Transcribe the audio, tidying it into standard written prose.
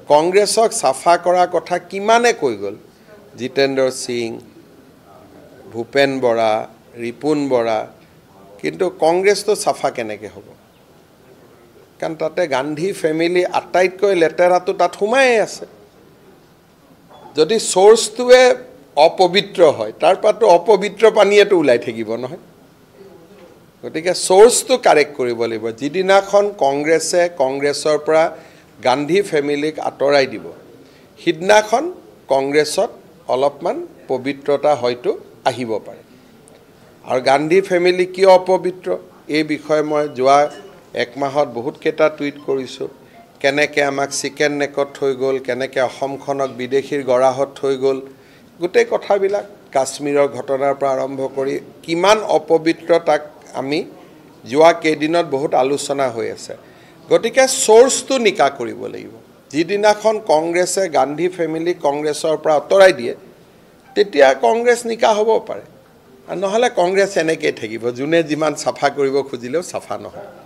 কংগ্ৰেছক চাফা কৰাৰ কথা কিমানে কৈ গ'ল জিতেন্দ্ৰ সিং ভূপেন বৰা ৰিপুন বৰা কিন্তু কংগ্ৰেছটো চাফা কেনেকৈ হ'ব কাৰণ তাতে গান্ধী ফেমিলি আটাইতকৈ লেতেৰাটো তাত সোমাই আছে যদি সোৰ্সটোৱে অপবিত্ৰ হয় তাৰ পৰাটো অপবিত্ৰ পানীয়েটো ওলাই থাকিব নহয় গতিকে সোৰ্সটো কাৰেক্ট কৰিব লাগিব যিদিনাখন কংগ্ৰেছে কংগ্ৰেছৰ পৰা গান্ধী ফেমিলিক আঁতৰাই দিব সিদিনাখন কংগ্ৰেছত অলপমান পবিত্ৰতা হয়তো আহিব পাৰে আৰু গান্ধী ফেমিলি কিয় অপবিত্ৰ এই বিষয়ে মই যোৱা এক মাহত বহুত কেইটা টুইট কৰিছোঁ কেনেকৈ আমাক চিকেন নেকত থৈ গ'ল কেনেকৈ অসমখনক বিদেশীৰ গৰাহত থৈ গ'ল গোটেই কথাবিলাক কাশ্মীৰৰ ঘটনাৰ পৰা আৰম্ভ কৰি কিমান অপবিত্ৰ তাক আমি যোৱা কেইদিনত বহুত আলোচনা হৈ আছে গতিকে সোৰ্সটো নিকা কৰিব লাগিব যিদিনাখন কংগ্ৰেছে গান্ধী ফেমিলি কংগ্ৰেছৰ পৰা আঁতৰাই দিয়ে তেতিয়া কংগ্ৰেছ নিকা হ'ব পাৰে আৰু নহ'লে কংগ্ৰেছ এনেকৈ থাকিব যোনে যিমান চাফা কৰিব খুজিলেও চাফা নহয়